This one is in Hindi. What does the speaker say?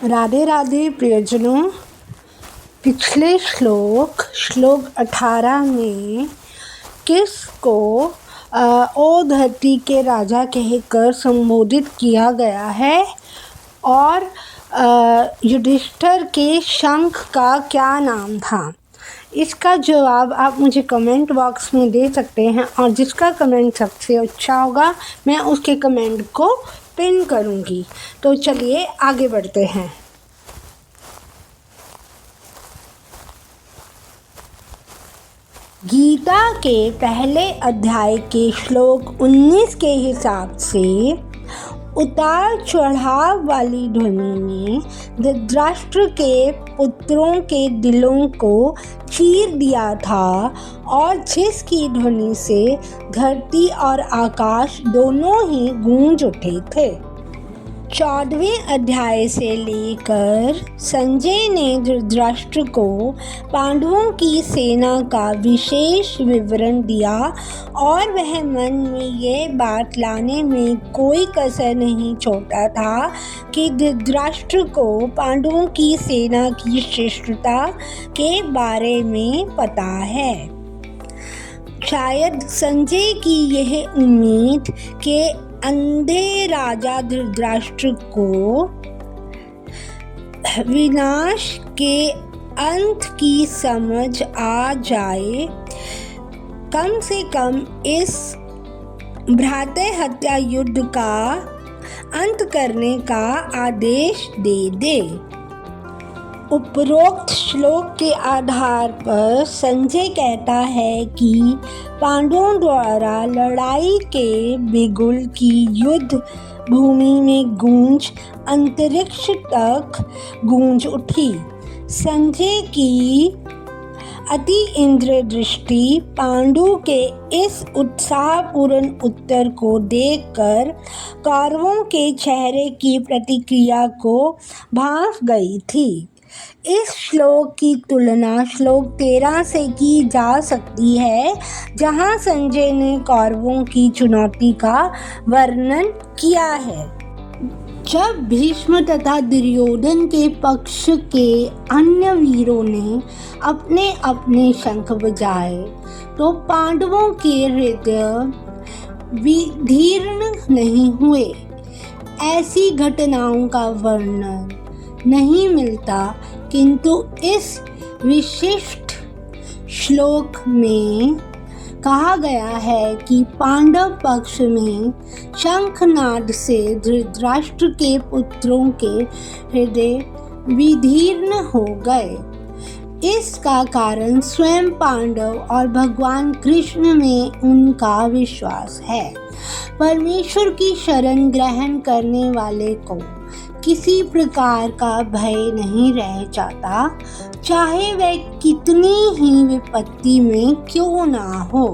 राधे राधे प्रियजनों। पिछले श्लोक 18 में किसको ओ धरती के राजा कहकर संबोधित किया गया है और युधिष्ठिर के शंख का क्या नाम था? इसका जवाब आप मुझे कमेंट बॉक्स में दे सकते हैं और जिसका कमेंट सबसे अच्छा होगा मैं उसके कमेंट को पिन करूंगी। तो चलिए आगे बढ़ते हैं। गीता के पहले अध्याय के श्लोक 19 के हिसाब से उतार चढ़ाव वाली ध्वनि में धृतराष्ट्र के पुत्रों के दिलों को चीर दिया था और जिसकी ध्वनि से धरती और आकाश दोनों ही गूंज उठे थे। 14वें अध्याय से लेकर संजय ने धृतराष्ट्र को पांडवों की सेना का विशेष विवरण दिया और वह मन में ये बात लाने में कोई कसर नहीं छोड़ा था कि धृतराष्ट्र को पांडवों की सेना की श्रेष्ठता के बारे में पता है। शायद संजय की यह उम्मीद कि अंधे राजा धृतराष्ट्र को विनाश के अंत की समझ आ जाए, कम से कम इस भ्रातृ हत्या युद्ध का अंत करने का आदेश दे दे। उपरोक्त श्लोक के आधार पर संजय कहता है कि पांडवों द्वारा लड़ाई के बिगुल की युद्ध भूमि में गूंज अंतरिक्ष तक गूंज उठी। संजय की अति इंद्रिय दृष्टि पांडु के इस उत्साहपूर्ण उत्तर को देखकर कौरवों के चेहरे की प्रतिक्रिया को भांप गई थी। इस श्लोक की तुलना श्लोक 13 से की जा सकती है, जहां संजय ने कौरवों की चुनौती का वर्णन किया है। जब भीष्म तथा दुर्योधन के पक्ष के अन्य वीरों ने अपने अपने शंख बजाए तो पांडवों के हृदय विदीर्ण नहीं हुए। ऐसी घटनाओं का वर्णन नहीं मिलता, किंतु इस विशिष्ट श्लोक में कहा गया है कि पांडव पक्ष में शंखनाद से धृतराष्ट्र के पुत्रों के हृदय विदीर्ण हो गए। इसका कारण स्वयं पांडव और भगवान कृष्ण में उनका विश्वास है। परमेश्वर की शरण ग्रहण करने वाले को किसी प्रकार का भय नहीं रह जाता, चाहे वह कितनी ही विपत्ति में क्यों ना हो।